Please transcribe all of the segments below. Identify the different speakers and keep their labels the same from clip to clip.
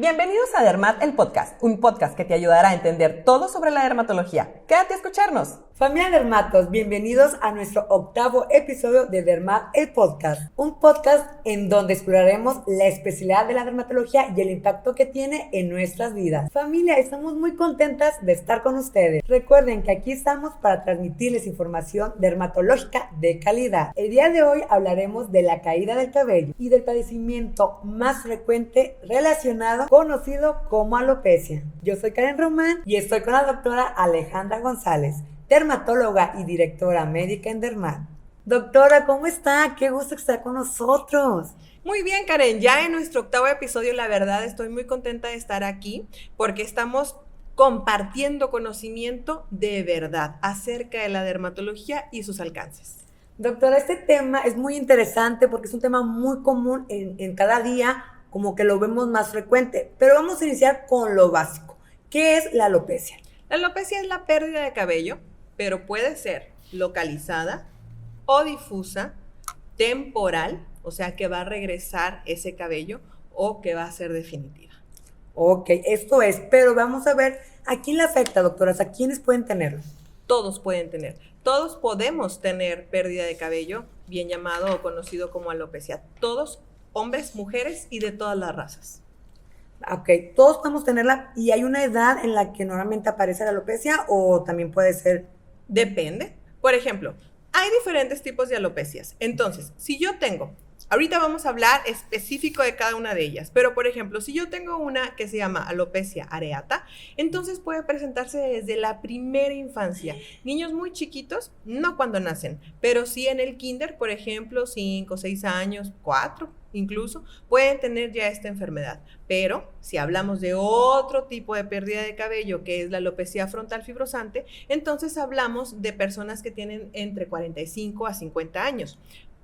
Speaker 1: Bienvenidos a Dermat, el podcast, un podcast que te ayudará a entender todo sobre la dermatología. Quédate a escucharnos.
Speaker 2: Familia Dermatos, bienvenidos a nuestro 8º episodio de Dermat, el podcast. Un podcast en donde exploraremos la especialidad de la dermatología y el impacto que tiene en nuestras vidas. Familia, estamos muy contentas de estar con ustedes. Recuerden que aquí estamos para transmitirles información dermatológica de calidad. El día de hoy hablaremos de la caída del cabello y del padecimiento más frecuente relacionado, conocido como alopecia. Yo soy Karen Román y estoy con la doctora Alejandra González, dermatóloga y directora médica en Dermat. Doctora, ¿cómo está? Qué gusto que está con nosotros.
Speaker 3: Muy bien, Karen, ya en nuestro 8º episodio, la verdad, estoy muy contenta de estar aquí porque estamos compartiendo conocimiento de verdad acerca de la dermatología y sus alcances.
Speaker 2: Doctora, este tema es muy interesante porque es un tema muy común en cada día, como que lo vemos más frecuente, pero vamos a iniciar con lo básico. ¿Qué es la alopecia?
Speaker 3: La alopecia es la pérdida de cabello, pero puede ser localizada o difusa, temporal, o sea que va a regresar ese cabello o que va a ser definitiva.
Speaker 2: Ok, esto es, pero vamos a ver, ¿a quién le afecta, doctoras? ¿A quiénes pueden tenerlo?
Speaker 3: Todos pueden tener, todos podemos tener pérdida de cabello, bien llamado o conocido como alopecia. Todos, hombres, mujeres y de todas las razas.
Speaker 2: Ok, todos podemos tenerla y hay una edad en la que normalmente aparece la alopecia o también puede ser...
Speaker 3: Depende. Por ejemplo, hay diferentes tipos de alopecias. Entonces, si yo tengo, ahorita vamos a hablar específico de cada una de ellas, pero por ejemplo, si yo tengo una que se llama alopecia areata, entonces puede presentarse desde la primera infancia. Niños muy chiquitos, no cuando nacen, pero sí en el kinder, por ejemplo, 5, 6 años, 4 incluso, pueden tener ya esta enfermedad. Pero si hablamos de otro tipo de pérdida de cabello, que es la alopecia frontal fibrosante, entonces hablamos de personas que tienen entre 45 a 50 años.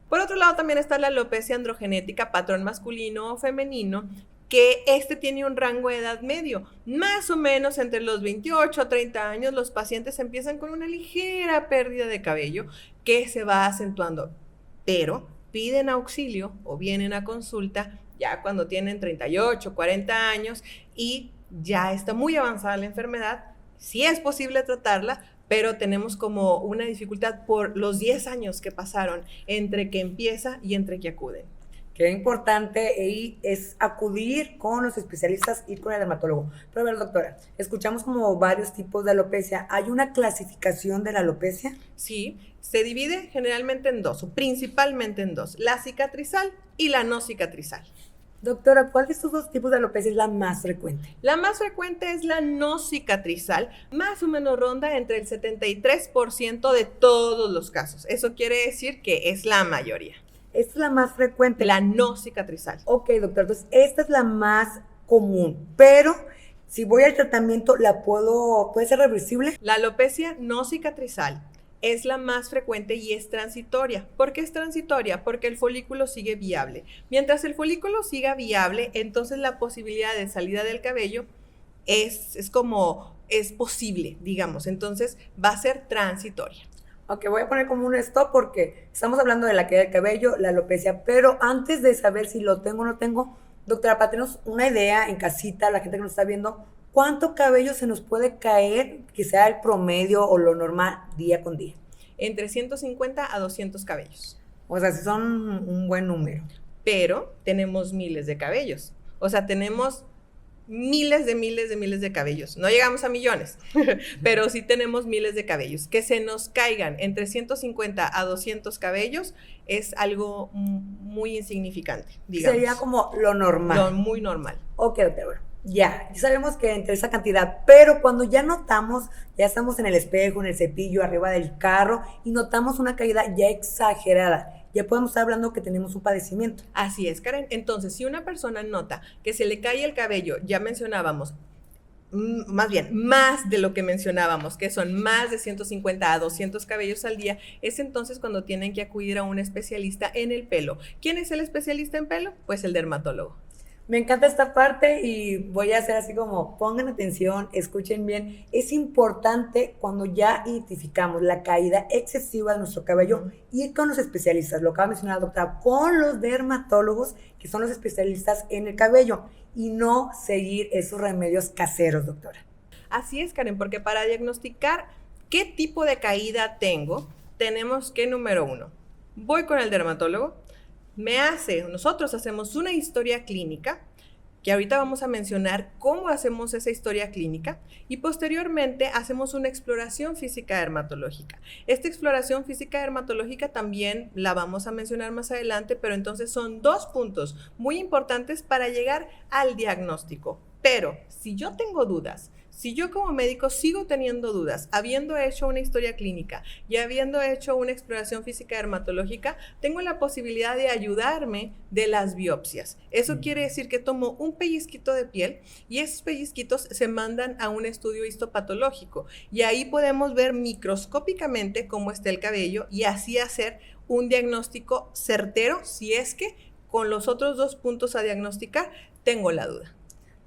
Speaker 3: Por otro lado, también está la alopecia androgenética, patrón masculino o femenino, que tiene un rango de edad medio. Más o menos entre los 28 a 30 años, los pacientes empiezan con una ligera pérdida de cabello que se va acentuando, pero piden auxilio o vienen a consulta ya cuando tienen 38, 40 años y ya está muy avanzada la enfermedad. Sí es posible tratarla, pero tenemos como una dificultad por los 10 años que pasaron entre que empieza y entre que acuden.
Speaker 2: Qué importante es acudir con los especialistas, ir con el dermatólogo. Pero a ver, doctora, escuchamos como varios tipos de alopecia. ¿Hay una clasificación de la alopecia?
Speaker 3: Sí, se divide generalmente en dos, o principalmente en dos, la cicatrizal y la no cicatrizal.
Speaker 2: Doctora, ¿cuál de estos dos tipos de alopecia es la más frecuente?
Speaker 3: La más frecuente es la no cicatrizal, más o menos ronda entre el 73% de todos los casos. Eso quiere decir que es la mayoría.
Speaker 2: Esta es la más frecuente.
Speaker 3: La no cicatrizal.
Speaker 2: Ok, doctor, entonces esta es la más común, pero si voy al tratamiento, ¿puede ser reversible?
Speaker 3: La alopecia no cicatrizal es la más frecuente y es transitoria. ¿Por qué es transitoria? Porque el folículo sigue viable. Mientras el folículo siga viable, entonces la posibilidad de salida del cabello es posible, digamos. Entonces va a ser transitoria.
Speaker 2: Ok, voy a poner como un stop porque estamos hablando de la caída del cabello, la alopecia, pero antes de saber si lo tengo o no tengo, doctora, para tenernos una idea en casita, la gente que nos está viendo, ¿cuánto cabello se nos puede caer que sea el promedio o lo normal día con día?
Speaker 3: Entre 150 a 200 cabellos.
Speaker 2: O sea, si son un buen número.
Speaker 3: Pero tenemos miles de cabellos. O sea, tenemos miles de cabellos. No llegamos a millones, pero sí tenemos miles de cabellos. Que se nos caigan entre 150 a 200 cabellos es algo muy insignificante, digamos.
Speaker 2: Sería como lo normal.
Speaker 3: Lo muy normal.
Speaker 2: Ok, doctora, bueno, ya sabemos que entre esa cantidad, pero cuando ya notamos, ya estamos en el espejo, en el cepillo, arriba del carro, y notamos una caída ya exagerada, ya podemos estar hablando que tenemos un padecimiento.
Speaker 3: Así es, Karen. Entonces, si una persona nota que se le cae el cabello, ya mencionábamos, más bien, más de lo que mencionábamos, que son más de 150 a 200 cabellos al día, es entonces cuando tienen que acudir a un especialista en el pelo. ¿Quién es el especialista en pelo? Pues el dermatólogo.
Speaker 2: Me encanta esta parte y voy a hacer así como, pongan atención, escuchen bien. Es importante cuando ya identificamos la caída excesiva de nuestro cabello ir con los especialistas, lo acaba de mencionar la doctora, con los dermatólogos, que son los especialistas en el cabello, y no seguir esos remedios caseros, doctora.
Speaker 3: Así es, Karen, porque para diagnosticar qué tipo de caída tengo, tenemos que, número 1, voy con el dermatólogo, nosotros hacemos una historia clínica, que ahorita vamos a mencionar cómo hacemos esa historia clínica, y posteriormente hacemos una exploración física dermatológica. Esta exploración física dermatológica también la vamos a mencionar más adelante, pero entonces son 2 puntos muy importantes para llegar al diagnóstico. Pero si yo tengo dudas, si yo como médico sigo teniendo dudas, habiendo hecho una historia clínica y habiendo hecho una exploración física dermatológica, tengo la posibilidad de ayudarme de las biopsias. Eso quiere decir que tomo un pellizquito de piel y esos pellizquitos se mandan a un estudio histopatológico y ahí podemos ver microscópicamente cómo está el cabello y así hacer un diagnóstico certero si es que con los otros 2 puntos a diagnosticar tengo la duda.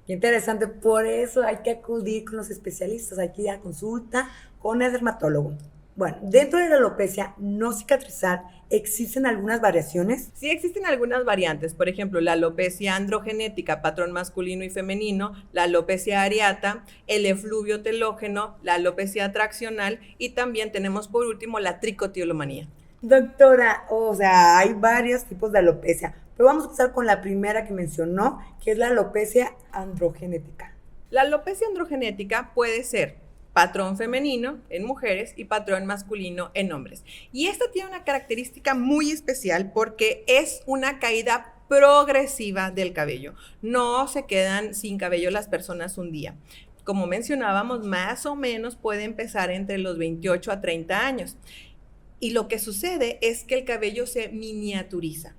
Speaker 2: Qué interesante, por eso hay que acudir con los especialistas, hay que ir a consulta con el dermatólogo. Bueno, dentro de la alopecia no cicatrizar, ¿existen algunas variaciones?
Speaker 3: Sí existen algunas variantes, por ejemplo, la alopecia androgenética, patrón masculino y femenino, la alopecia areata, el efluvio telógeno, la alopecia atraccional y también tenemos por último la tricotilomanía.
Speaker 2: Doctora, o sea, hay varios tipos de alopecia, pero vamos a empezar con la primera que mencionó, que es la alopecia androgenética.
Speaker 3: La alopecia androgenética puede ser patrón femenino en mujeres y patrón masculino en hombres. Y esta tiene una característica muy especial porque es una caída progresiva del cabello. No se quedan sin cabello las personas un día. Como mencionábamos, más o menos puede empezar entre los 28 a 30 años. Y lo que sucede es que el cabello se miniaturiza.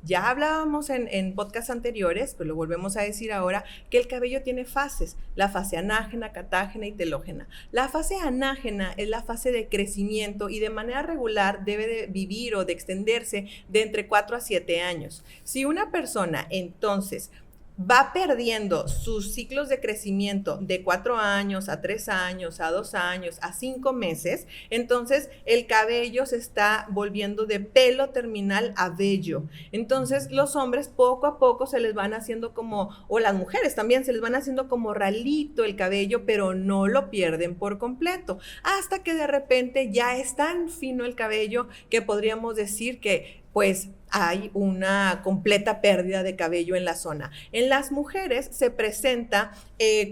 Speaker 3: Ya hablábamos en podcasts anteriores, pero lo volvemos a decir ahora, que el cabello tiene fases, la fase anágena, catágena y telógena. La fase anágena es la fase de crecimiento y de manera regular debe de vivir o de extenderse de entre 4 a 7 años. Si una persona entonces va perdiendo sus ciclos de crecimiento de 4 años a 3 años, a 2 años, a 5 meses, entonces el cabello se está volviendo de pelo terminal a vello. Entonces los hombres poco a poco se les van haciendo como, o las mujeres también, se les van haciendo como ralito el cabello, pero no lo pierden por completo, hasta que de repente ya es tan fino el cabello que podríamos decir que pues hay una completa pérdida de cabello en la zona. En las mujeres se presenta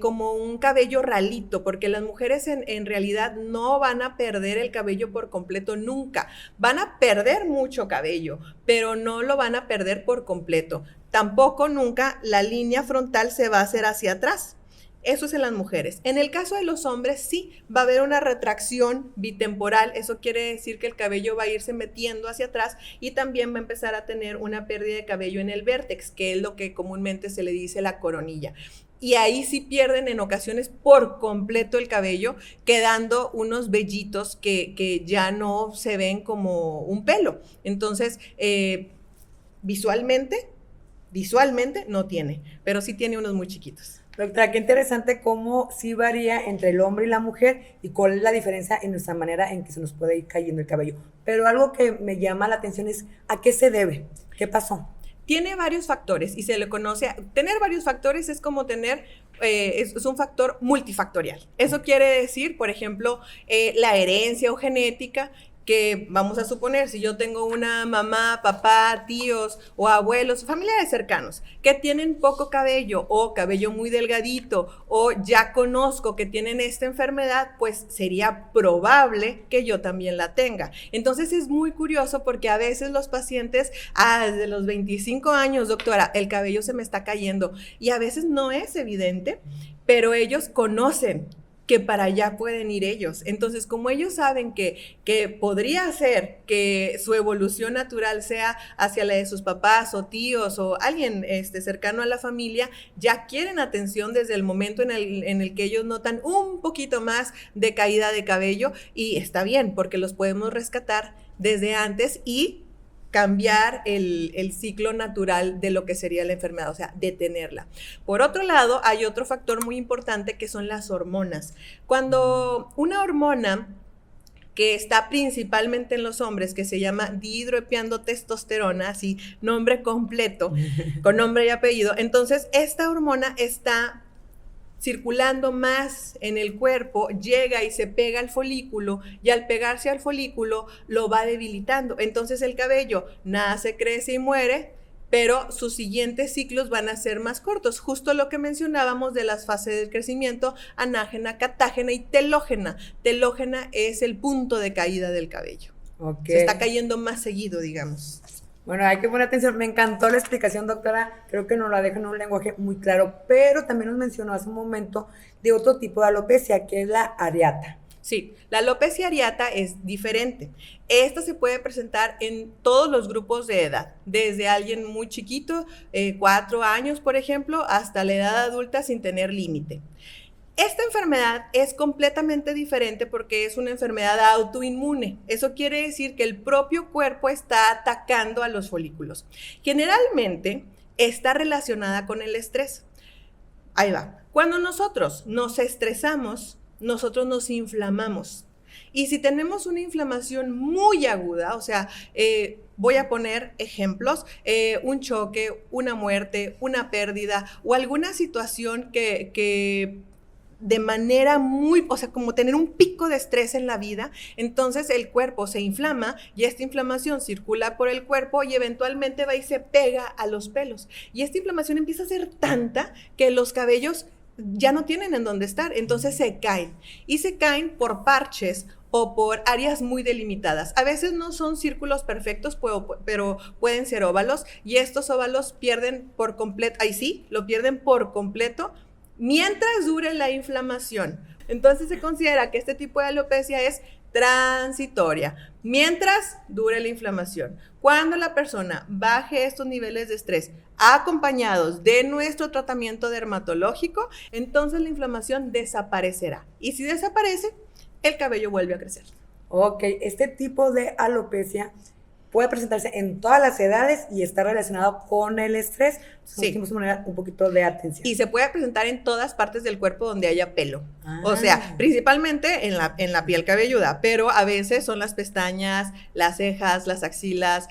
Speaker 3: como un cabello ralito, porque las mujeres en realidad no van a perder el cabello por completo nunca. Van a perder mucho cabello, pero no lo van a perder por completo. Tampoco nunca la línea frontal se va a hacer hacia atrás. Eso es en las mujeres. En el caso de los hombres, sí, va a haber una retracción bitemporal. Eso quiere decir que el cabello va a irse metiendo hacia atrás y también va a empezar a tener una pérdida de cabello en el vértex, que es lo que comúnmente se le dice la coronilla. Y ahí sí pierden en ocasiones por completo el cabello, quedando unos vellitos que ya no se ven como un pelo. Entonces, visualmente no tiene, pero sí tiene unos muy chiquitos.
Speaker 2: Doctora, qué interesante cómo sí varía entre el hombre y la mujer y cuál es la diferencia en nuestra manera en que se nos puede ir cayendo el cabello. Pero algo que me llama la atención es ¿a qué se debe? ¿Qué pasó?
Speaker 3: Tiene varios factores y se le conoce, tener varios factores es como tener, es un factor multifactorial. Eso quiere decir, por ejemplo, la herencia o genética, que vamos a suponer, si yo tengo una mamá, papá, tíos o abuelos, familiares cercanos que tienen poco cabello o cabello muy delgadito o ya conozco que tienen esta enfermedad, pues sería probable que yo también la tenga. Entonces es muy curioso porque a veces los pacientes, desde los 25 años, doctora, el cabello se me está cayendo y a veces no es evidente, pero ellos conocen que para allá pueden ir ellos. Entonces, como ellos saben que podría ser que su evolución natural sea hacia la de sus papás o tíos o alguien cercano a la familia, ya quieren atención desde el momento en el que ellos notan un poquito más de caída de cabello y está bien porque los podemos rescatar desde antes y cambiar el ciclo natural de lo que sería la enfermedad, o sea, detenerla. Por otro lado, hay otro factor muy importante que son las hormonas. Cuando una hormona que está principalmente en los hombres, que se llama dihidroepiandotestosterona, así nombre completo, con nombre y apellido, entonces esta hormona está circulando más en el cuerpo, llega y se pega al folículo, y al pegarse al folículo lo va debilitando. Entonces el cabello nace, crece y muere, pero sus siguientes ciclos van a ser más cortos. Justo lo que mencionábamos de las fases del crecimiento: anágena, catágena y telógena. Telógena es el punto de caída del cabello.
Speaker 2: Okay.
Speaker 3: Se está cayendo más seguido, digamos.
Speaker 2: Bueno, hay que poner atención. Me encantó la explicación, doctora. Creo que nos la deja en un lenguaje muy claro, pero también nos mencionó hace un momento de otro tipo de alopecia, que es la areata.
Speaker 3: Sí, la alopecia areata es diferente. Esta se puede presentar en todos los grupos de edad, desde alguien muy chiquito, 4 años, por ejemplo, hasta la edad adulta sin tener límite. Esta enfermedad es completamente diferente porque es una enfermedad autoinmune. Eso quiere decir que el propio cuerpo está atacando a los folículos. Generalmente está relacionada con el estrés. Ahí va. Cuando nosotros nos estresamos, nosotros nos inflamamos. Y si tenemos una inflamación muy aguda, o sea, voy a poner ejemplos, un choque, una muerte, una pérdida o alguna situación que de manera muy, o sea, como tener un pico de estrés en la vida, entonces el cuerpo se inflama y esta inflamación circula por el cuerpo y eventualmente va y se pega a los pelos. Y esta inflamación empieza a ser tanta que los cabellos ya no tienen en dónde estar, entonces se caen. Y se caen por parches o por áreas muy delimitadas. A veces no son círculos perfectos, pero pueden ser óvalos, y estos óvalos pierden por completo, ahí sí, lo pierden por completo, mientras dure la inflamación. Entonces se considera que este tipo de alopecia es transitoria, mientras dure la inflamación. Cuando la persona baje estos niveles de estrés acompañados de nuestro tratamiento dermatológico, entonces la inflamación desaparecerá. Y si desaparece, el cabello vuelve a crecer.
Speaker 2: Ok, este tipo de alopecia puede presentarse en todas las edades y está relacionado con el estrés.
Speaker 3: Sí.
Speaker 2: Necesitamos poner un poquito de atención.
Speaker 3: Y se puede presentar en todas partes del cuerpo donde haya pelo. O sea, principalmente en la piel cabelluda, pero a veces son las pestañas, las cejas, las axilas,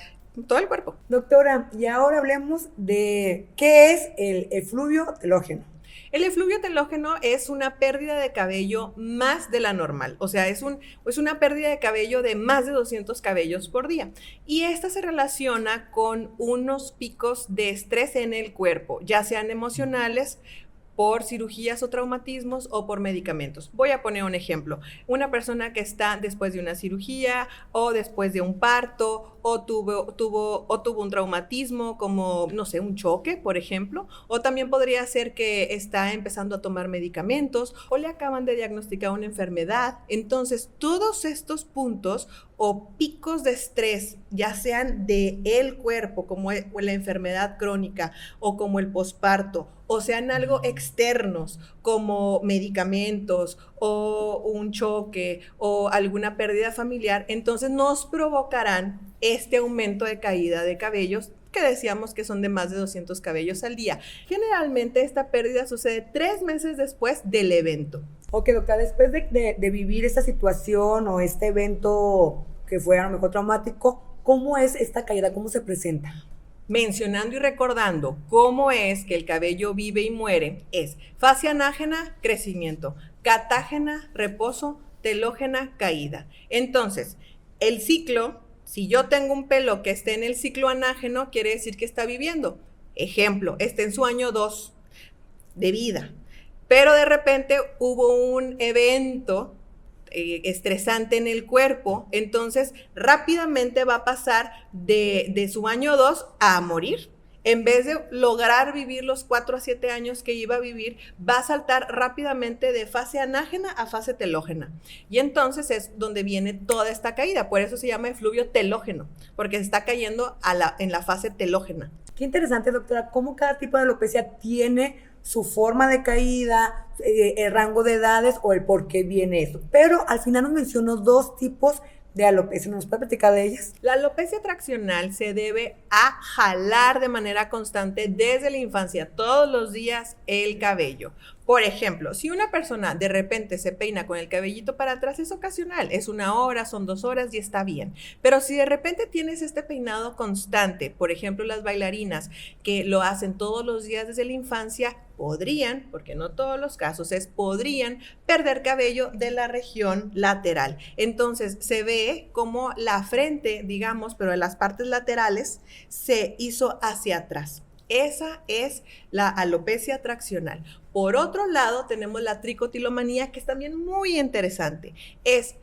Speaker 3: todo el cuerpo.
Speaker 2: Doctora, y ahora hablemos de qué es el efluvio telógeno.
Speaker 3: El efluvio telógeno es una pérdida de cabello más de la normal, o sea, es una pérdida de cabello de más de 200 cabellos por día. Y esta se relaciona con unos picos de estrés en el cuerpo, ya sean emocionales, por cirugías o traumatismos o por medicamentos. Voy a poner un ejemplo. Una persona que está después de una cirugía o después de un parto o tuvo un traumatismo como, no sé, un choque, por ejemplo, o también podría ser que está empezando a tomar medicamentos o le acaban de diagnosticar una enfermedad. Entonces, todos estos puntos o picos de estrés, ya sean del cuerpo, como la enfermedad crónica o como el posparto, o sean algo externos, como medicamentos o un choque o alguna pérdida familiar, entonces nos provocarán este aumento de caída de cabellos que decíamos que son de más de 200 cabellos al día. Generalmente esta pérdida sucede 3 meses después del evento.
Speaker 2: Ok, doctora, después de vivir esta situación o este evento que fue a lo mejor traumático, ¿cómo es esta caída? ¿Cómo se presenta?
Speaker 3: Mencionando y recordando cómo es que el cabello vive y muere, es fase anágena, crecimiento, catágena, reposo, telógena, caída. Entonces, el ciclo, si yo tengo un pelo que esté en el ciclo anágeno, quiere decir que está viviendo. Ejemplo, está en su año 2 de vida, pero de repente hubo un evento estresante en el cuerpo, entonces rápidamente va a pasar de su año 2 a morir. En vez de lograr vivir los 4 a 7 años que iba a vivir, va a saltar rápidamente de fase anágena a fase telógena. Y entonces es donde viene toda esta caída. Por eso se llama efluvio telógeno, porque se está cayendo en la fase telógena.
Speaker 2: Qué interesante, doctora, cómo cada tipo de alopecia tiene su forma de caída, el rango de edades o el por qué viene eso. Pero al final nos mencionó 2 tipos de alopecia? ¿Nos puede platicar de ellas?
Speaker 3: La alopecia traccional se debe a jalar de manera constante desde la infancia, todos los días, el cabello. Por ejemplo, si una persona de repente se peina con el cabellito para atrás, es ocasional, es 1 hora, son 2 horas y está bien. Pero si de repente tienes este peinado constante, por ejemplo, las bailarinas que lo hacen todos los días desde la infancia, podrían, porque no todos los casos podrían perder cabello de la región lateral. Entonces se ve como la frente, digamos, pero en las partes laterales se hizo hacia atrás. Esa es la alopecia traccional. Por otro lado, tenemos la tricotilomanía, que es también muy interesante. Es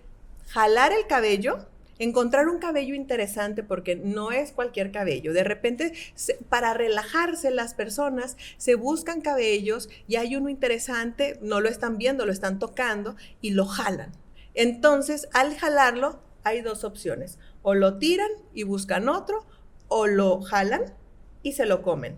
Speaker 3: jalar el cabello, encontrar un cabello interesante, porque no es cualquier cabello. De repente, para relajarse las personas, se buscan cabellos y hay uno interesante, no lo están viendo, lo están tocando y lo jalan. Entonces, al jalarlo, hay 2 opciones. O lo tiran y buscan otro, o lo jalan y se lo comen.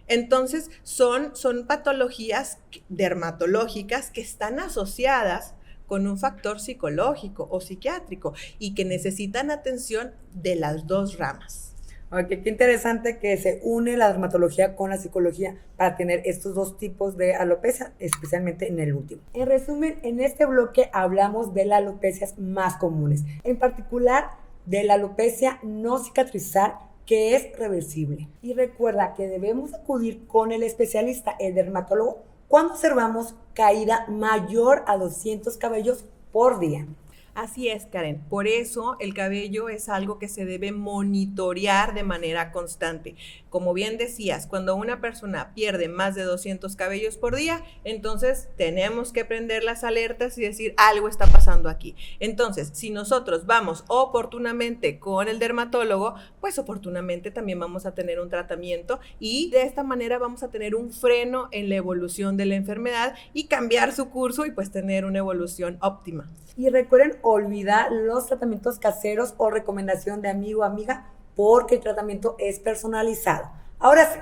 Speaker 3: Entonces, son patologías dermatológicas que están asociadas con un factor psicológico o psiquiátrico y que necesitan atención de las 2 ramas.
Speaker 2: Okay, qué interesante que se une la dermatología con la psicología para tener estos 2 tipos de alopecia, especialmente en el último. En resumen, en este bloque hablamos de las alopecias más comunes, en particular de la alopecia no cicatrizar, que es reversible. Y recuerda que debemos acudir con el especialista, el dermatólogo, cuando observamos caída mayor a 200 cabellos por día.
Speaker 3: Así es, Karen. Por eso el cabello es algo que se debe monitorear de manera constante. Como bien decías, cuando una persona pierde más de 200 cabellos por día, entonces tenemos que prender las alertas y decir, algo está pasando aquí. Entonces, si nosotros vamos oportunamente con el dermatólogo, pues oportunamente también vamos a tener un tratamiento y de esta manera vamos a tener un freno en la evolución de la enfermedad y cambiar su curso y pues tener una evolución óptima.
Speaker 2: Y recuerden olvidar los tratamientos caseros o recomendación de amigo o amiga, porque el tratamiento es personalizado. Ahora sí,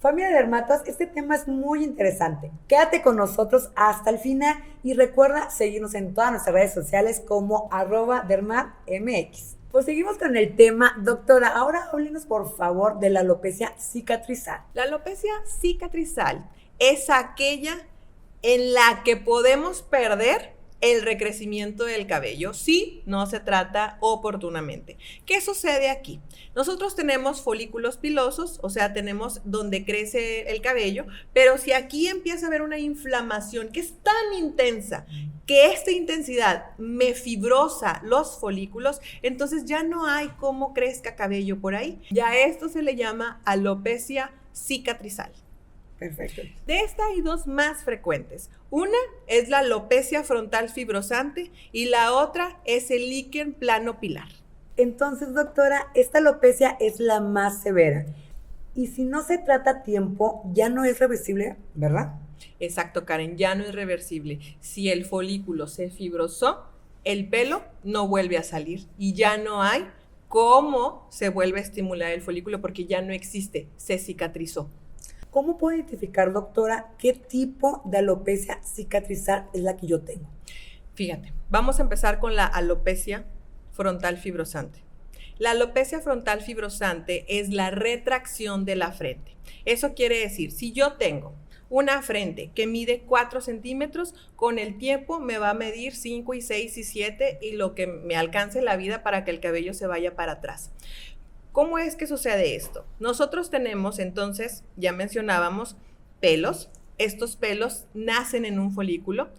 Speaker 2: familia de dermatos, este tema es muy interesante. Quédate con nosotros hasta el final y recuerda seguirnos en todas nuestras redes sociales como @dermatmx. Pues seguimos con el tema. Doctora, ahora háblenos por favor de la alopecia cicatrizal.
Speaker 3: La alopecia cicatrizal es aquella en la que podemos perder el recrecimiento del cabello si no se trata oportunamente. ¿Qué sucede aquí? Nosotros tenemos folículos pilosos, o sea, tenemos donde crece el cabello, pero si aquí empieza a haber una inflamación que es tan intensa que esta intensidad me fibrosa los folículos, entonces ya no hay cómo crezca cabello por ahí. Ya esto se le llama alopecia cicatrizal.
Speaker 2: Perfecto.
Speaker 3: De esta hay 2 más frecuentes. Una es la alopecia frontal fibrosante y la otra es el líquen plano pilar.
Speaker 2: Entonces, doctora, esta alopecia es la más severa. Y si no se trata a tiempo, ya no es reversible, ¿verdad?
Speaker 3: Exacto, Karen, ya no es reversible. Si el folículo se fibrosó, el pelo no vuelve a salir y ya no hay cómo se vuelve a estimular el folículo porque ya no existe, se cicatrizó.
Speaker 2: ¿Cómo puedo identificar, doctora, qué tipo de alopecia cicatrizal es la que yo tengo?
Speaker 3: Fíjate, vamos a empezar con la alopecia frontal fibrosante. La alopecia frontal fibrosante es la retracción de la frente. Eso quiere decir, si yo tengo una frente que mide 4 centímetros, con el tiempo me va a medir 5 y 6 y 7 y lo que me alcance la vida para que el cabello se vaya para atrás. ¿Cómo es que sucede esto? Nosotros tenemos entonces, ya mencionábamos, pelos. Estos pelos nacen en un folículo.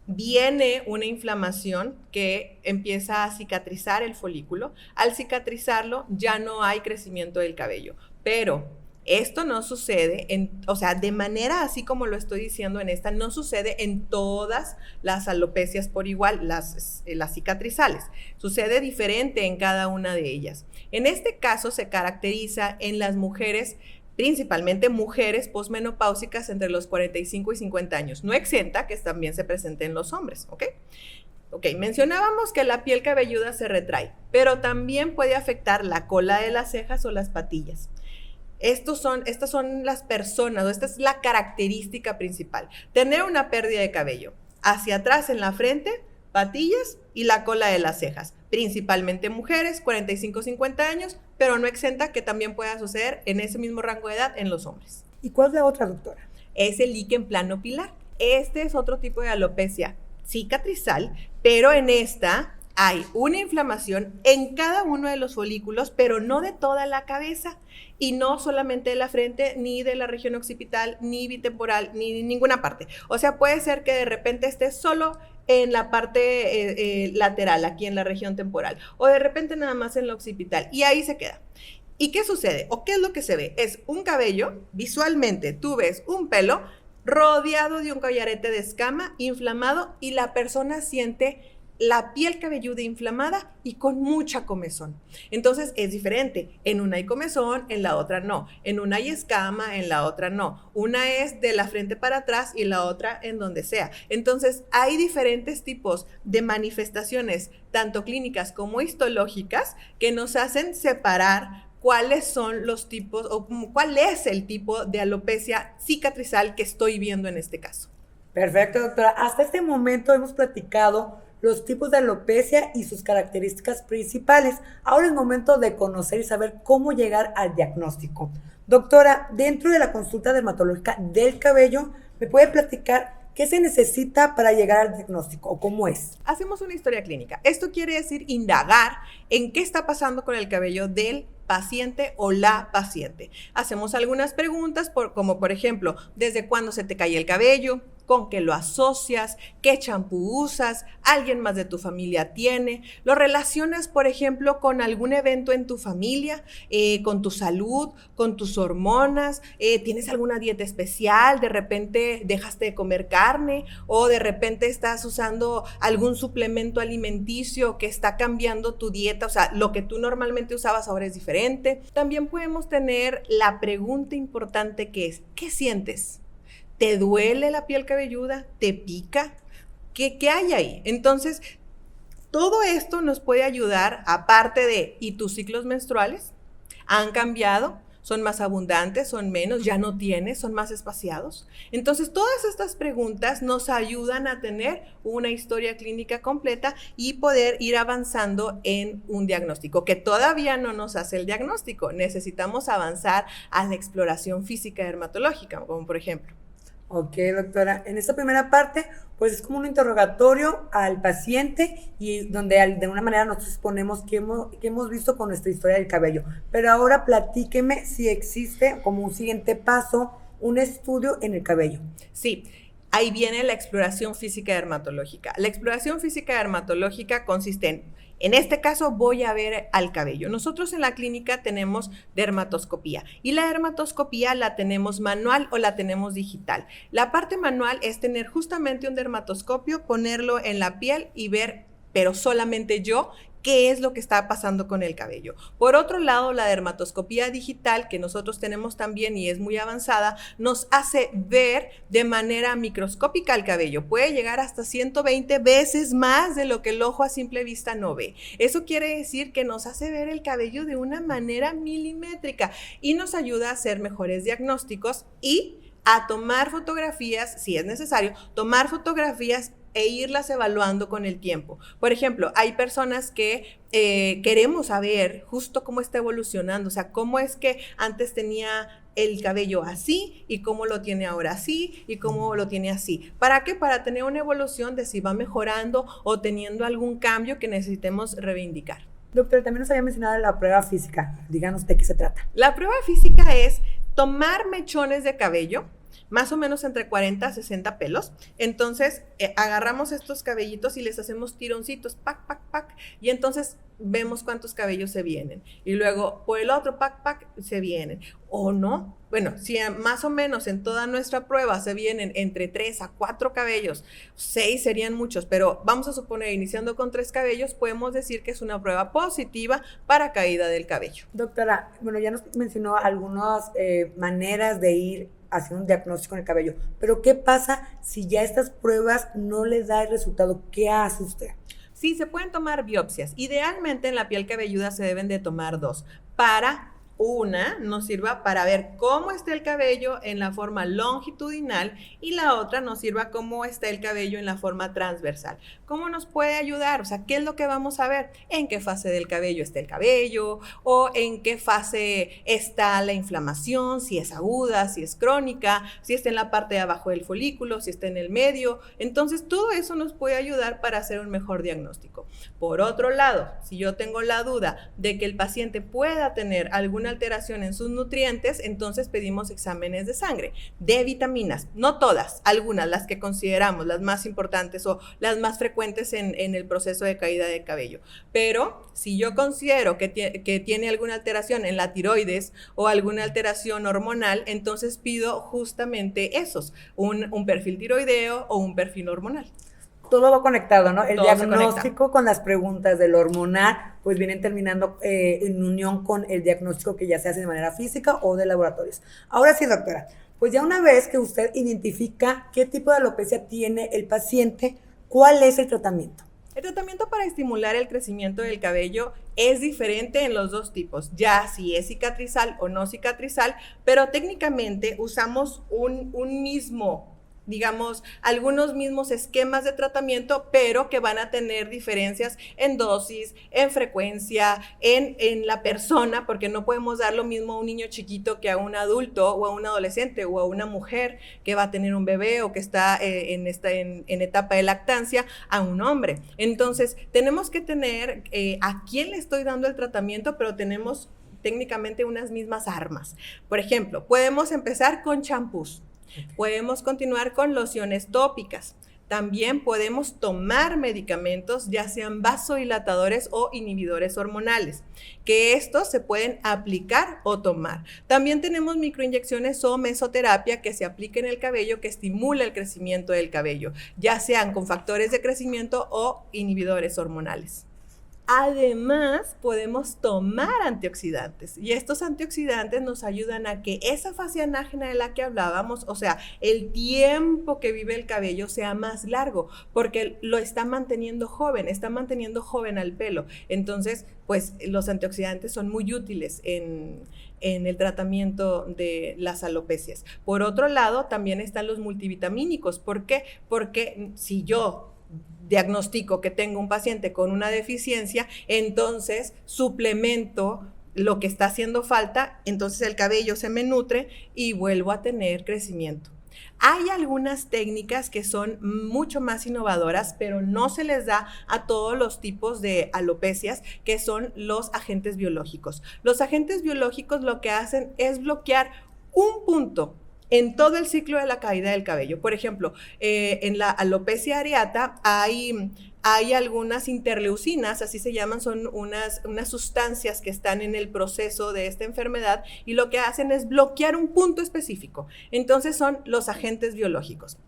Speaker 3: Viene una inflamación que empieza a cicatrizar el folículo. Al cicatrizarlo ya no hay crecimiento del cabello. Pero esto no sucede, de manera así como lo estoy diciendo en esta, no sucede en todas las alopecias por igual, las cicatrizales. Sucede diferente en cada una de ellas. En este caso se caracteriza en las mujeres, principalmente mujeres posmenopáusicas entre los 45 y 50 años. No exenta que también se presente en los hombres, ¿ok? Ok, mencionábamos que la piel cabelluda se retrae, pero también puede afectar la cola de las cejas o las patillas. Estas son las personas, o esta es la característica principal. Tener una pérdida de cabello hacia atrás en la frente, patillas y la cola de las cejas. principalmente mujeres, 45-50 años, pero no exenta que también pueda suceder en ese mismo rango de edad en los hombres.
Speaker 2: ¿Y cuál es la otra, doctora?
Speaker 3: Es el líquen plano pilar. Este es otro tipo de alopecia cicatrizal, pero en esta hay una inflamación en cada uno de los folículos, pero no de toda la cabeza y no solamente de la frente, ni de la región occipital, ni bitemporal, ni de ninguna parte. O sea, puede ser que de repente esté solo en la parte lateral, aquí en la región temporal, o de repente nada más en la occipital, y ahí se queda. ¿Y qué sucede? ¿O qué es lo que se ve? Es un cabello, visualmente tú ves un pelo rodeado de un collarete de escama inflamado y la persona siente la piel cabelluda inflamada y con mucha comezón. Entonces es diferente. En una hay comezón, en la otra no. En una hay escama, en la otra no. Una es de la frente para atrás y la otra en donde sea. Entonces hay diferentes tipos de manifestaciones, tanto clínicas como histológicas, que nos hacen separar cuáles son los tipos o cuál es el tipo de alopecia cicatrizal que estoy viendo en este caso.
Speaker 2: Perfecto, doctora. Hasta este momento hemos platicado los tipos de alopecia y sus características principales. Ahora es momento de conocer y saber cómo llegar al diagnóstico. Doctora, dentro de la consulta dermatológica del cabello, ¿me puede platicar qué se necesita para llegar al diagnóstico o cómo es?
Speaker 3: Hacemos una historia clínica. Esto quiere decir indagar en qué está pasando con el cabello del paciente o la paciente. Hacemos algunas preguntas como por ejemplo, ¿desde cuándo se te cae el cabello? ¿Con qué lo asocias? ¿Qué champú usas? ¿Alguien más de tu familia tiene? ¿Lo relacionas, por ejemplo, con algún evento en tu familia? ¿Con tu salud? ¿Con tus hormonas? ¿Tienes alguna dieta especial? ¿De repente dejaste de comer carne? ¿O de repente estás usando algún suplemento alimenticio que está cambiando tu dieta? O sea, lo que tú normalmente usabas ahora es diferente. También podemos tener la pregunta importante que es, ¿qué sientes? ¿Te duele la piel cabelluda? ¿Te pica? ¿Qué hay ahí? Entonces, todo esto nos puede ayudar, aparte de, ¿y tus ciclos menstruales? ¿Han cambiado? ¿Son más abundantes? ¿Son menos? ¿Ya no tienes? ¿Son más espaciados? Entonces, todas estas preguntas nos ayudan a tener una historia clínica completa y poder ir avanzando en un diagnóstico, que todavía no nos hace el diagnóstico. Necesitamos avanzar a la exploración física dermatológica, como por ejemplo.
Speaker 2: Ok, doctora. En esta primera parte, pues es como un interrogatorio al paciente y donde de una manera nosotros exponemos qué hemos visto con nuestra historia del cabello. Pero ahora platíqueme si existe como un siguiente paso un estudio en el cabello.
Speaker 3: Sí. Ahí viene la exploración física dermatológica. La exploración física dermatológica consiste en este caso voy a ver al cabello. Nosotros en la clínica tenemos dermatoscopía y la dermatoscopía la tenemos manual o la tenemos digital. La parte manual es tener justamente un dermatoscopio, ponerlo en la piel y ver, pero solamente yo, qué es lo que está pasando con el cabello. Por otro lado, la dermatoscopía digital, que nosotros tenemos también y es muy avanzada, nos hace ver de manera microscópica el cabello. Puede llegar hasta 120 veces más de lo que el ojo a simple vista no ve. Eso quiere decir que nos hace ver el cabello de una manera milimétrica y nos ayuda a hacer mejores diagnósticos y a tomar fotografías, si es necesario, tomar fotografías e irlas evaluando con el tiempo. Por ejemplo, hay personas que queremos saber justo cómo está evolucionando, o sea, cómo es que antes tenía el cabello así y cómo lo tiene ahora así y cómo lo tiene así. ¿Para qué? Para tener una evolución de si va mejorando o teniendo algún cambio que necesitemos reivindicar.
Speaker 2: Doctor, también nos había mencionado la prueba física. Díganos de qué se trata.
Speaker 3: La prueba física es tomar mechones de cabello, más o menos entre 40 a 60 pelos. Entonces, agarramos estos cabellitos y les hacemos tironcitos, pac, pac, pac, y entonces vemos cuántos cabellos se vienen. Y luego, por el otro, pac, pac, se vienen. ¿O no? Bueno, si más o menos en toda nuestra prueba se vienen entre 3 a 4 cabellos, 6 serían muchos, pero vamos a suponer, iniciando con 3 cabellos, podemos decir que es una prueba positiva para caída del cabello.
Speaker 2: Doctora, bueno, ya nos mencionó algunas maneras de ir haciendo un diagnóstico en el cabello, pero ¿qué pasa si ya estas pruebas no les da el resultado? ¿Qué hace usted?
Speaker 3: Sí, se pueden tomar biopsias. Idealmente en la piel cabelluda se deben de tomar 2 para una nos sirva para ver cómo está el cabello en la forma longitudinal y la otra nos sirva cómo está el cabello en la forma transversal. ¿Cómo nos puede ayudar? O sea, ¿qué es lo que vamos a ver? ¿En qué fase del cabello está el cabello? ¿O en qué fase está la inflamación? Si es aguda, si es crónica, si está en la parte de abajo del folículo, si está en el medio. Entonces, todo eso nos puede ayudar para hacer un mejor diagnóstico. Por otro lado, si yo tengo la duda de que el paciente pueda tener alguna alteración en sus nutrientes, entonces pedimos exámenes de sangre, de vitaminas, no todas, algunas, las que consideramos las más importantes o las más frecuentes en el proceso de caída de cabello. Pero si yo considero que tiene alguna alteración en la tiroides o alguna alteración hormonal, entonces pido justamente esos, un perfil tiroideo o un perfil hormonal.
Speaker 2: Todo va conectado, ¿no? El
Speaker 3: Todo
Speaker 2: diagnóstico con las preguntas del hormonal, pues vienen terminando en unión con el diagnóstico que ya se hace de manera física o de laboratorios. Ahora sí, doctora, pues ya una vez que usted identifica qué tipo de alopecia tiene el paciente, ¿cuál es el tratamiento?
Speaker 3: El tratamiento para estimular el crecimiento del cabello es diferente en los dos tipos, ya si es cicatrizal o no cicatrizal, pero técnicamente usamos un mismo, digamos, algunos mismos esquemas de tratamiento, pero que van a tener diferencias en dosis, en frecuencia, en la persona, porque no podemos dar lo mismo a un niño chiquito que a un adulto o a un adolescente o a una mujer que va a tener un bebé o que está en etapa de lactancia a un hombre. Entonces, tenemos que tener a quién le estoy dando el tratamiento, pero tenemos técnicamente unas mismas armas. Por ejemplo, podemos empezar con champús. Podemos continuar con lociones tópicas. También podemos tomar medicamentos, ya sean vasodilatadores o inhibidores hormonales, que estos se pueden aplicar o tomar. También tenemos microinyecciones o mesoterapia que se aplica en el cabello, que estimula el crecimiento del cabello, ya sean con factores de crecimiento o inhibidores hormonales. Además, podemos tomar antioxidantes y estos antioxidantes nos ayudan a que esa fase anágena de la que hablábamos, o sea, el tiempo que vive el cabello sea más largo, porque lo está manteniendo joven al pelo. Entonces, pues los antioxidantes son muy útiles en el tratamiento de las alopecias. Por otro lado, también están los multivitamínicos. ¿Por qué? Porque si yo diagnostico que tengo un paciente con una deficiencia, entonces suplemento lo que está haciendo falta, entonces el cabello se me nutre y vuelvo a tener crecimiento. Hay algunas técnicas que son mucho más innovadoras, pero no se les da a todos los tipos de alopecias, que son los agentes biológicos. Los agentes biológicos lo que hacen es bloquear un punto en todo el ciclo de la caída del cabello. Por ejemplo, en la alopecia areata hay algunas interleucinas, así se llaman, son unas sustancias que están en el proceso de esta enfermedad y lo que hacen es bloquear un punto específico. Entonces son los agentes biológicos.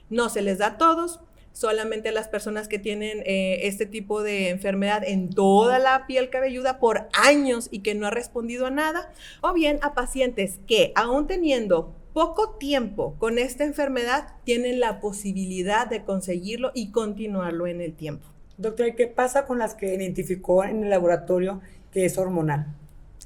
Speaker 3: No se les da a todos, solamente a las personas que tienen este tipo de enfermedad en toda la piel cabelluda por años y que no ha respondido a nada, o bien a pacientes que aún teniendo poco tiempo con esta enfermedad tienen la posibilidad de conseguirlo y continuarlo en el tiempo.
Speaker 2: Doctora, ¿qué pasa con las que identificó en el laboratorio que es hormonal?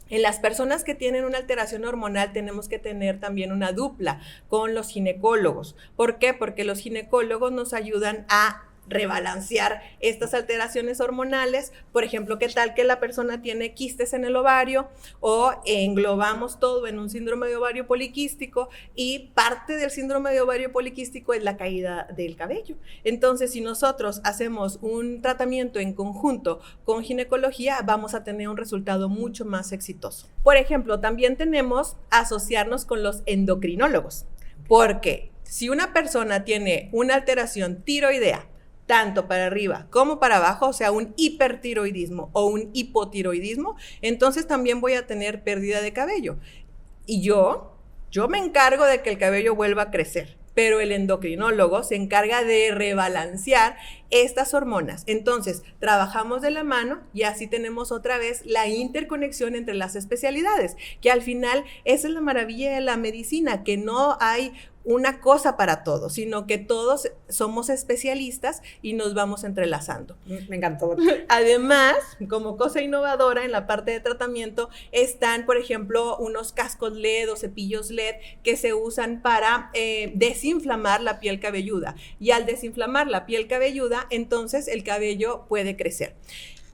Speaker 3: En las personas que tienen una alteración hormonal tenemos que tener también una dupla con los ginecólogos. ¿Por qué? Porque los ginecólogos nos ayudan a rebalancear estas alteraciones hormonales. Por ejemplo, ¿qué tal que la persona tiene quistes en el ovario o englobamos todo en un síndrome de ovario poliquístico y parte del síndrome de ovario poliquístico es la caída del cabello? Entonces, si nosotros hacemos un tratamiento en conjunto con ginecología, vamos a tener un resultado mucho más exitoso. Por ejemplo, también tenemos asociarnos con los endocrinólogos, porque si una persona tiene una alteración tiroidea, tanto para arriba como para abajo, o sea, un hipertiroidismo o un hipotiroidismo, entonces también voy a tener pérdida de cabello. Y yo me encargo de que el cabello vuelva a crecer, pero el endocrinólogo se encarga de rebalancear estas hormonas. Entonces, trabajamos de la mano y así tenemos otra vez la interconexión entre las especialidades, que al final esa es la maravilla de la medicina, que no hay una cosa para todos, sino que todos somos especialistas y nos vamos entrelazando.
Speaker 2: Me encantó.
Speaker 3: Además, como cosa innovadora en la parte de tratamiento, están, por ejemplo, unos cascos LED o cepillos LED que se usan para desinflamar la piel cabelluda. Y al desinflamar la piel cabelluda, entonces el cabello puede crecer.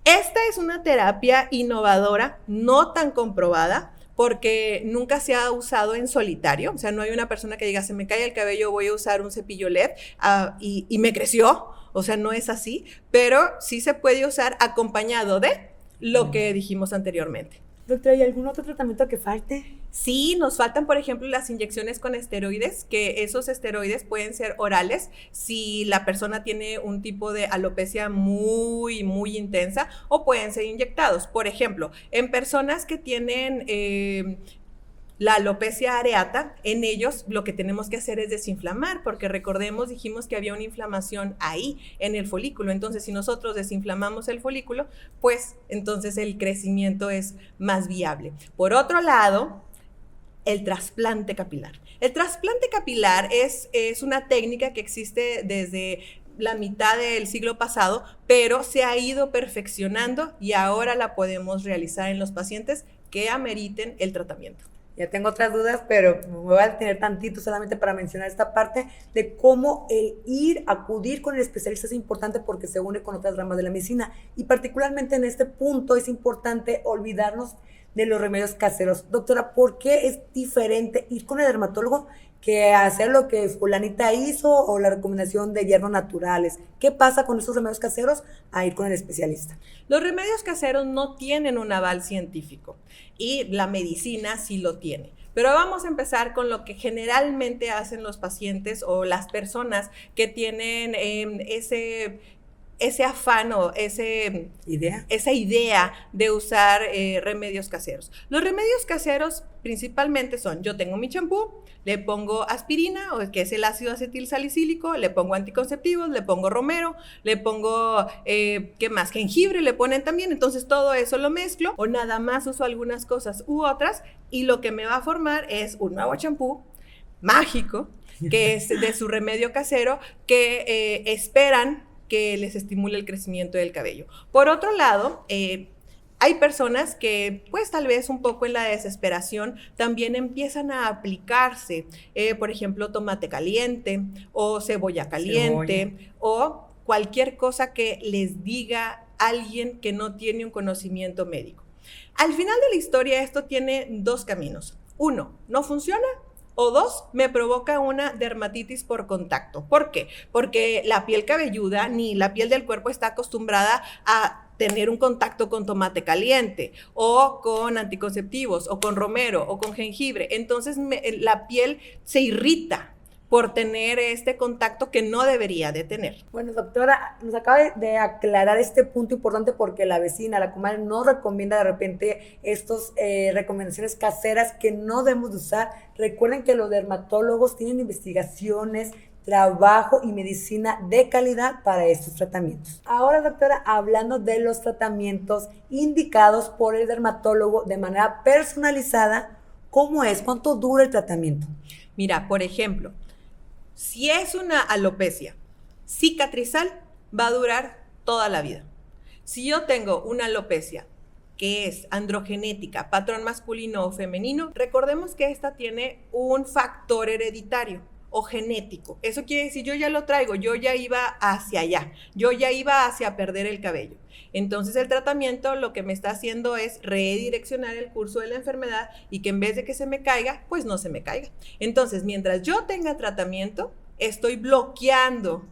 Speaker 3: Esta es una terapia innovadora, no tan comprobada, porque nunca se ha usado en solitario. O sea, no hay una persona que diga, se me cae el cabello, voy a usar un cepillo LED y me creció. O sea, no es así, pero sí se puede usar acompañado de lo que dijimos anteriormente.
Speaker 2: Doctora, ¿y algún otro tratamiento que falte?
Speaker 3: Sí, nos faltan, por ejemplo, las inyecciones con esteroides, que esos esteroides pueden ser orales si la persona tiene un tipo de alopecia muy, muy intensa, o pueden ser inyectados. Por ejemplo, en personas que tienen la alopecia areata, en ellos lo que tenemos que hacer es desinflamar, porque recordemos, dijimos que había una inflamación ahí en el folículo. Entonces, si nosotros desinflamamos el folículo, pues entonces el crecimiento es más viable. Por otro lado, el trasplante capilar. El trasplante capilar es una técnica que existe desde la mitad del siglo pasado, pero se ha ido perfeccionando y ahora la podemos realizar en los pacientes que ameriten el tratamiento.
Speaker 2: Ya tengo otras dudas, pero me voy a detener tantito solamente para mencionar esta parte de cómo el acudir con el especialista es importante porque se une con otras ramas de la medicina. Y particularmente en este punto es importante olvidarnos de los remedios caseros. Doctora, ¿por qué es diferente ir con el dermatólogo que hacer lo que fulanita hizo o la recomendación de hierbas naturales? ¿Qué pasa con esos remedios caseros a ir con el especialista?
Speaker 3: Los remedios caseros no tienen un aval científico y la medicina sí lo tiene. Pero vamos a empezar con lo que generalmente hacen los pacientes o las personas que tienen ese afán o esa idea de usar remedios caseros. Los remedios caseros principalmente son, yo tengo mi champú, le pongo aspirina, que es el ácido acetil salicílico, le pongo anticonceptivos, le pongo romero, le pongo, ¿qué más? Jengibre le ponen también, entonces todo eso lo mezclo, o nada más uso algunas cosas u otras, y lo que me va a formar es un nuevo champú mágico, que es de su remedio casero, que esperan que les estimule el crecimiento del cabello. Por otro lado, hay personas que, pues tal vez un poco en la desesperación, también empiezan a aplicarse, por ejemplo, tomate caliente o cebolla caliente o cualquier cosa que les diga alguien que no tiene un conocimiento médico. Al final de la historia, esto tiene dos caminos. Uno, no funciona. O dos, me provoca una dermatitis por contacto. ¿Por qué? Porque la piel cabelluda ni la piel del cuerpo está acostumbrada a tener un contacto con tomate caliente o con anticonceptivos o con romero o con jengibre. Entonces la piel se irrita por tener este contacto que no debería de tener.
Speaker 2: Bueno, doctora, nos acaba de aclarar este punto importante porque la vecina, la comadre, nos recomienda de repente estas recomendaciones caseras que no debemos de usar. Recuerden que los dermatólogos tienen investigaciones, trabajo y medicina de calidad para estos tratamientos. Ahora, doctora, hablando de los tratamientos indicados por el dermatólogo de manera personalizada, ¿cómo es? ¿Cuánto dura el tratamiento?
Speaker 3: Mira, por ejemplo, si es una alopecia cicatrizal, va a durar toda la vida. Si yo tengo una alopecia que es androgenética, patrón masculino o femenino, recordemos que esta tiene un factor hereditario o genético. Eso quiere decir, yo ya lo traigo, yo ya iba hacia allá, yo ya iba hacia perder el cabello. Entonces el tratamiento lo que me está haciendo es redireccionar el curso de la enfermedad y que en vez de que se me caiga, pues no se me caiga. Entonces, mientras yo tenga tratamiento, estoy bloqueando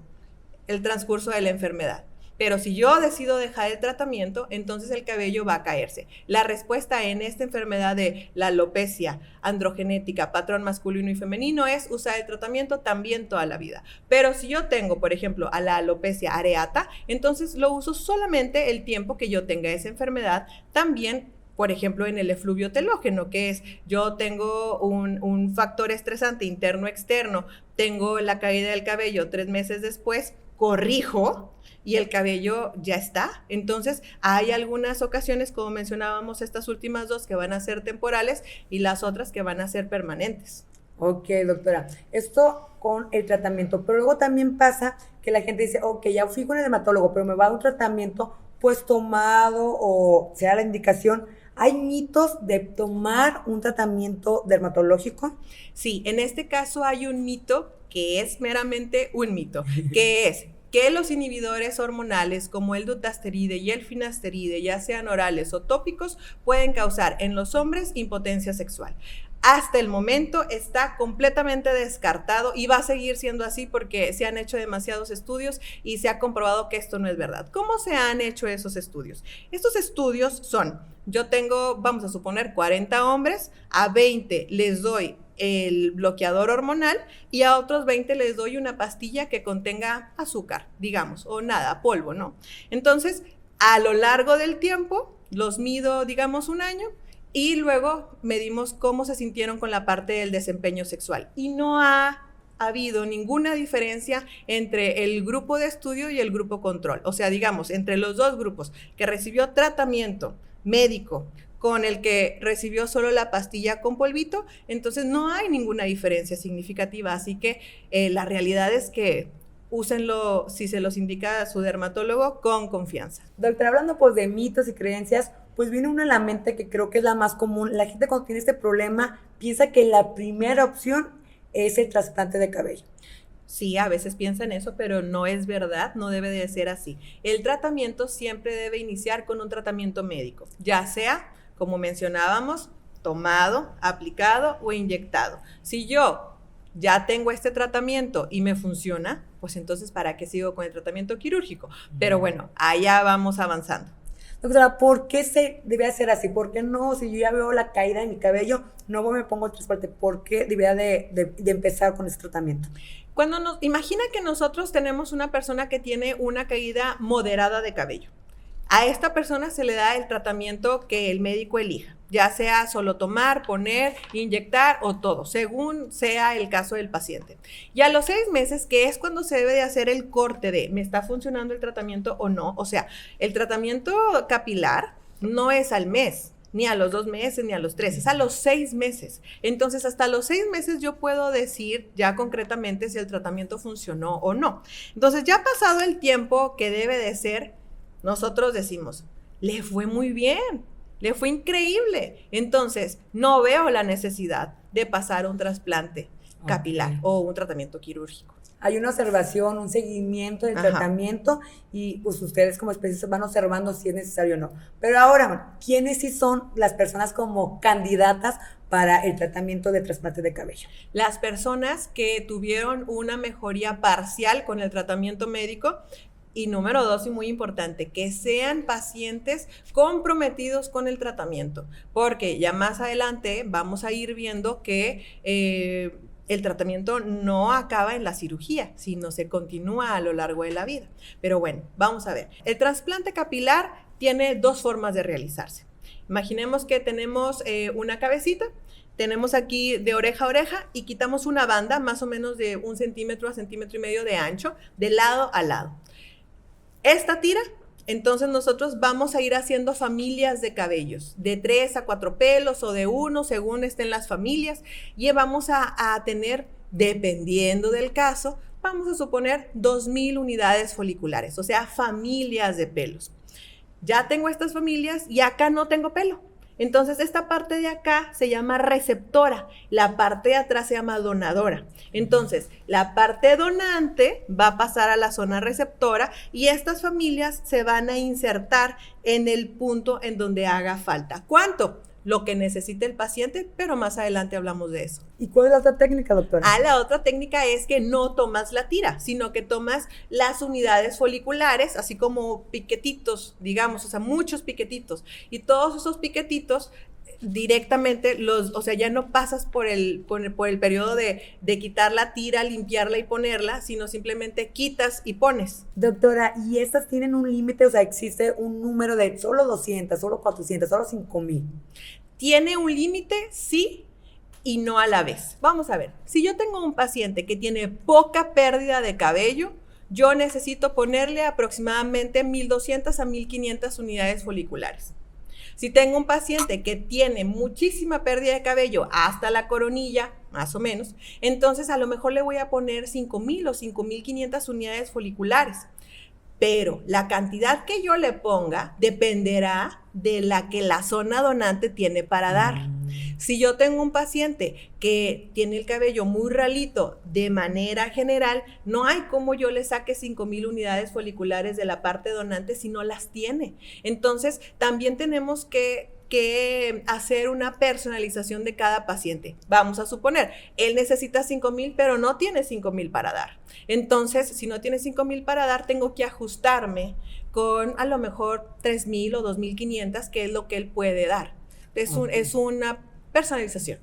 Speaker 3: el transcurso de la enfermedad. Pero si yo decido dejar el tratamiento, entonces el cabello va a caerse. La respuesta en esta enfermedad de la alopecia androgenética, patrón masculino y femenino, es usar el tratamiento también toda la vida. Pero si yo tengo, por ejemplo, a la alopecia areata, entonces lo uso solamente el tiempo que yo tenga esa enfermedad. También, por ejemplo, en el efluvio telógeno, que es, yo tengo un factor estresante interno-externo, tengo la caída del cabello 3 meses después, corrijo y el cabello ya está. Entonces, hay algunas ocasiones, como mencionábamos, estas últimas dos que van a ser temporales y las otras que van a ser permanentes.
Speaker 2: Ok, doctora. Esto con el tratamiento, pero luego también pasa que la gente dice, ok, ya fui con el dermatólogo, pero me va a dar un tratamiento pues tomado o sea la indicación. ¿Hay mitos de tomar un tratamiento dermatológico?
Speaker 3: Sí, en este caso hay un mito que es meramente un mito, que es que los inhibidores hormonales como el dutasteride y el finasteride, ya sean orales o tópicos, pueden causar en los hombres impotencia sexual. Hasta el momento está completamente descartado y va a seguir siendo así porque se han hecho demasiados estudios y se ha comprobado que esto no es verdad. ¿Cómo se han hecho esos estudios? Estos estudios son, yo tengo, vamos a suponer, 40 hombres, a 20 les doy el bloqueador hormonal y a otros 20 les doy una pastilla que contenga azúcar, digamos, o nada, polvo, ¿no? Entonces, a lo largo del tiempo, los mido, digamos, un año, y luego medimos cómo se sintieron con la parte del desempeño sexual. Y no ha habido ninguna diferencia entre el grupo de estudio y el grupo control. O sea, digamos, entre los dos grupos que recibió tratamiento médico con el que recibió solo la pastilla con polvito, entonces no hay ninguna diferencia significativa. Así que la realidad es que úsenlo, si se los indica su dermatólogo, con confianza.
Speaker 2: Doctora, hablando pues de mitos y creencias, pues viene uno a la mente que creo que es la más común. La gente cuando tiene este problema piensa que la primera opción es el trasplante de cabello.
Speaker 3: Sí, a veces piensan eso, pero no es verdad, no debe de ser así. El tratamiento siempre debe iniciar con un tratamiento médico, ya sea, como mencionábamos, tomado, aplicado o inyectado. Si yo ya tengo este tratamiento y me funciona, pues entonces ¿para qué sigo con el tratamiento quirúrgico? Pero bueno, allá vamos avanzando.
Speaker 2: Doctora, ¿por qué se debe hacer así? ¿Por qué no? Si yo ya veo la caída en mi cabello, no me pongo el trasplante. ¿Por qué debería de empezar con este tratamiento?
Speaker 3: Imagina que nosotros tenemos una persona que tiene una caída moderada de cabello. A esta persona se le da el tratamiento que el médico elija, ya sea solo tomar, poner, inyectar o todo, según sea el caso del paciente. Y a los 6 meses, que es cuando se debe de hacer el corte de ¿me está funcionando el tratamiento o no? O sea, el tratamiento capilar no es al mes, ni a los 2 meses, ni a los 3, es a los 6 meses. Entonces, hasta los 6 meses yo puedo decir ya concretamente si el tratamiento funcionó o no. Entonces, ya pasado el tiempo que debe de ser, nosotros decimos, le fue muy bien, le fue increíble. Entonces, no veo la necesidad de pasar un trasplante capilar o un tratamiento quirúrgico.
Speaker 2: Hay una observación, un seguimiento del tratamiento y pues ustedes como especialistas van observando si es necesario o no. Pero ahora, ¿quiénes sí son las personas como candidatas para el tratamiento de trasplante de cabello?
Speaker 3: Las personas que tuvieron una mejoría parcial con el tratamiento médico. Y número 2, y muy importante, que sean pacientes comprometidos con el tratamiento, porque ya más adelante vamos a ir viendo que el tratamiento no acaba en la cirugía, sino se continúa a lo largo de la vida. Pero bueno, vamos a ver. El trasplante capilar tiene 2 formas de realizarse. Imaginemos que tenemos una cabecita, tenemos aquí de oreja a oreja y quitamos una banda más o menos de 1 centímetro a 1,5 centímetros de ancho, de lado a lado. Esta tira, entonces nosotros vamos a ir haciendo familias de cabellos, de 3 a 4 pelos o de 1, según estén las familias, y vamos a tener, dependiendo del caso, vamos a suponer 2,000 unidades foliculares, o sea, familias de pelos. Ya tengo estas familias y acá no tengo pelo. Entonces, esta parte de acá se llama receptora, la parte de atrás se llama donadora. Entonces, la parte donante va a pasar a la zona receptora y estas familias se van a insertar en el punto en donde haga falta. ¿Cuánto? Lo que necesite el paciente, pero más adelante hablamos de eso.
Speaker 2: ¿Y cuál es la otra técnica, doctora?
Speaker 3: La otra técnica es que no tomas la tira, sino que tomas las unidades foliculares, así como piquetitos, digamos, o sea, muchos piquetitos. Y todos esos piquetitos directamente o sea, ya no pasas por el periodo de quitar la tira, limpiarla y ponerla, sino simplemente quitas y pones.
Speaker 2: Doctora, ¿y estas tienen un límite? O sea, ¿existe un número de solo 200, solo 400, solo 5,000?
Speaker 3: ¿Tiene un límite? Sí y no a la vez. Vamos a ver, si yo tengo un paciente que tiene poca pérdida de cabello, yo necesito ponerle aproximadamente 1,200 a 1,500 unidades foliculares. Si tengo un paciente que tiene muchísima pérdida de cabello hasta la coronilla, más o menos, entonces a lo mejor le voy a poner 5,000 o 5,500 unidades foliculares. Pero la cantidad que yo le ponga dependerá de la que la zona donante tiene para dar. Si yo tengo un paciente que tiene el cabello muy ralito de manera general, no hay cómo yo le saque 5,000 unidades foliculares de la parte donante si no las tiene. Entonces, también tenemos que hacer una personalización de cada paciente. Vamos a suponer, él necesita 5,000, pero no tiene 5,000 para dar. Entonces, si no tiene 5,000 para dar, tengo que ajustarme con a lo mejor 3,000 o 2,500, que es lo que él puede dar. Es una personalización.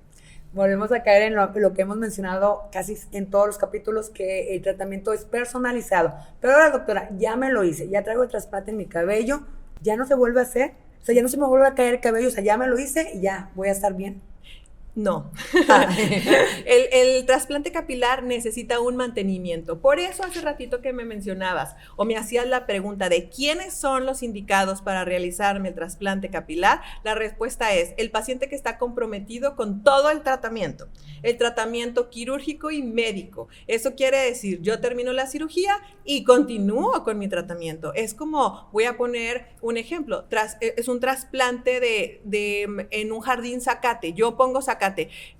Speaker 2: Volvemos a caer en lo que hemos mencionado casi en todos los capítulos, que el tratamiento es personalizado. Pero ahora, doctora, ya me lo hice, ya traigo el trasplante en mi cabello, ¿ya no se vuelve a hacer? O sea, ya no se me vuelve a caer el cabello, o sea, ya me lo hice y ya voy a estar bien.
Speaker 3: No. El trasplante capilar necesita un mantenimiento. Por eso hace ratito que me mencionabas o me hacías la pregunta de quiénes son los indicados para realizarme el trasplante capilar, la respuesta es el paciente que está comprometido con todo el tratamiento quirúrgico y médico. Eso quiere decir, yo termino la cirugía y continúo con mi tratamiento. Es como, voy a poner un ejemplo, es un trasplante en un jardín zacate. Yo pongo zacate,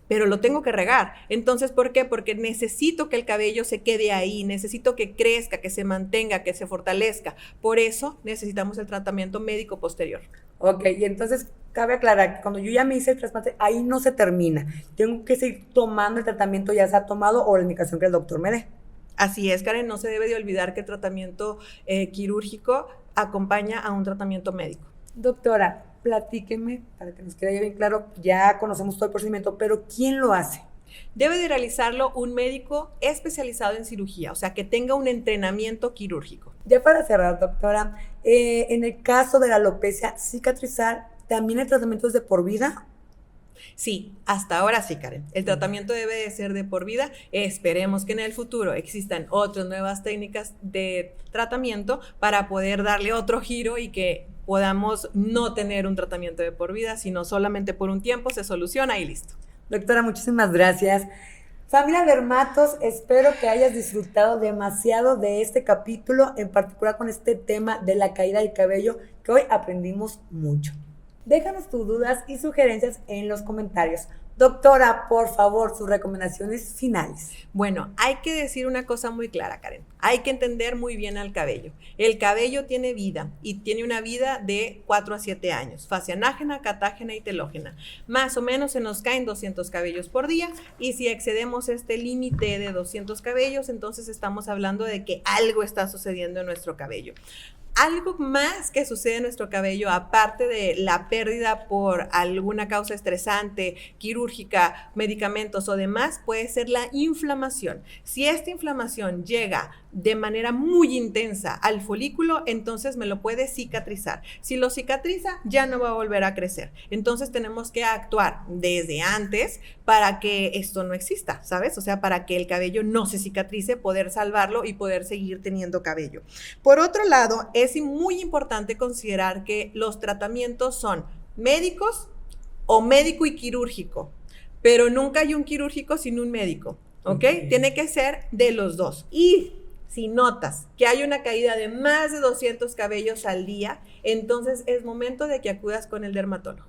Speaker 3: pero lo tengo que regar. Entonces, ¿por qué? Porque necesito que el cabello se quede ahí, necesito que crezca, que se mantenga, que se fortalezca. Por eso necesitamos el tratamiento médico posterior.
Speaker 2: Ok, y entonces cabe aclarar que cuando yo ya me hice el trasplante, ahí no se termina. Tengo que seguir tomando el tratamiento ya sea tomado o la indicación que el doctor me dé.
Speaker 3: Así es, Karen, no se debe de olvidar que el tratamiento quirúrgico acompaña a un tratamiento médico.
Speaker 2: Doctora, platíqueme, para que nos quede bien claro, ya conocemos todo el procedimiento, pero ¿quién lo hace?
Speaker 3: Debe de realizarlo un médico especializado en cirugía, o sea, que tenga un entrenamiento quirúrgico.
Speaker 2: Ya para cerrar, doctora, en el caso de la alopecia cicatrizal, ¿también el tratamiento es de por vida?
Speaker 3: Sí, hasta ahora sí, Karen. El tratamiento debe de ser de por vida. Esperemos que en el futuro existan otras nuevas técnicas de tratamiento para poder darle otro giro y que podamos no tener un tratamiento de por vida, sino solamente por un tiempo se soluciona y listo.
Speaker 2: Doctora, muchísimas gracias. Familia Dermatos, espero que hayas disfrutado demasiado de este capítulo, en particular con este tema de la caída del cabello, que hoy aprendimos mucho. Déjanos tus dudas y sugerencias en los comentarios. Doctora, por favor, sus recomendaciones finales.
Speaker 3: Bueno, hay que decir una cosa muy clara, Karen. Hay que entender muy bien al cabello. El cabello tiene vida y tiene una vida de 4 a 7 años. Fase anágena, catágena y telógena. Más o menos se nos caen 200 cabellos por día y si excedemos este límite de 200 cabellos, entonces estamos hablando de que algo está sucediendo en nuestro cabello. Algo más que sucede en nuestro cabello, aparte de la pérdida por alguna causa estresante, quirúrgica, medicamentos o demás, puede ser la inflamación. Si esta inflamación llega de manera muy intensa al folículo, entonces me lo puede cicatrizar. Si lo cicatriza, ya no va a volver a crecer. Entonces tenemos que actuar desde antes para que esto no exista, ¿sabes? O sea, para que el cabello no se cicatrice, poder salvarlo y poder seguir teniendo cabello. Por otro lado, es muy importante considerar que los tratamientos son médicos o médico y quirúrgico, pero nunca hay un quirúrgico sin un médico, ¿ok? Tiene que ser de los dos. Y si notas que hay una caída de más de 200 cabellos al día, entonces es momento de que acudas con el dermatólogo.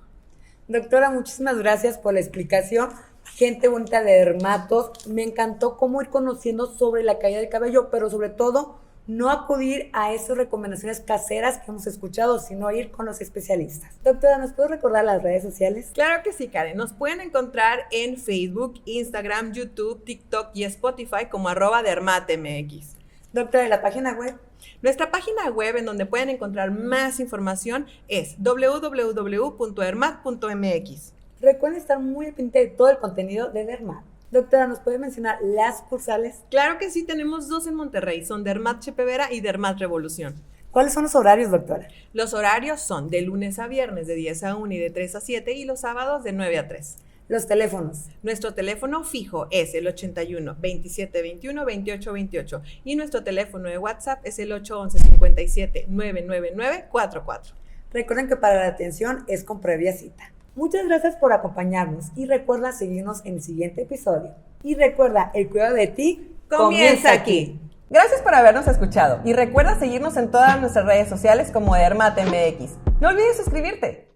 Speaker 2: Doctora, muchísimas gracias por la explicación. Gente bonita de Dermatos, me encantó cómo ir conociendo sobre la caída del cabello, pero sobre todo no acudir a esas recomendaciones caseras que hemos escuchado, sino ir con los especialistas. Doctora, ¿nos puedes recordar las redes sociales?
Speaker 3: Claro que sí, Karen. Nos pueden encontrar en Facebook, Instagram, YouTube, TikTok y Spotify como @dermatmx.
Speaker 2: Doctora, ¿de la página web?
Speaker 3: Nuestra página web en donde pueden encontrar más información es www.dermat.mx.
Speaker 2: Recuerden estar muy al pendiente de todo el contenido de Dermat. Doctora, ¿nos puede mencionar las sucursales?
Speaker 3: Claro que sí, tenemos 2 en Monterrey, son Dermat Chepevera y Dermat Revolución.
Speaker 2: ¿Cuáles son los horarios, doctora?
Speaker 3: Los horarios son de lunes a viernes de 10 a 1 y de 3 a 7 y los sábados de 9 a 3.
Speaker 2: Los teléfonos.
Speaker 3: Nuestro teléfono fijo es el 81 27 21 28 28 y nuestro teléfono de WhatsApp es el 811 57 999 44.
Speaker 2: Recuerden que para la atención es con previa cita. Muchas gracias por acompañarnos y recuerda seguirnos en el siguiente episodio. Y recuerda, el cuidado de ti
Speaker 3: Comienza aquí.
Speaker 1: Gracias por habernos escuchado y recuerda seguirnos en todas nuestras redes sociales como DermatMX. No olvides suscribirte.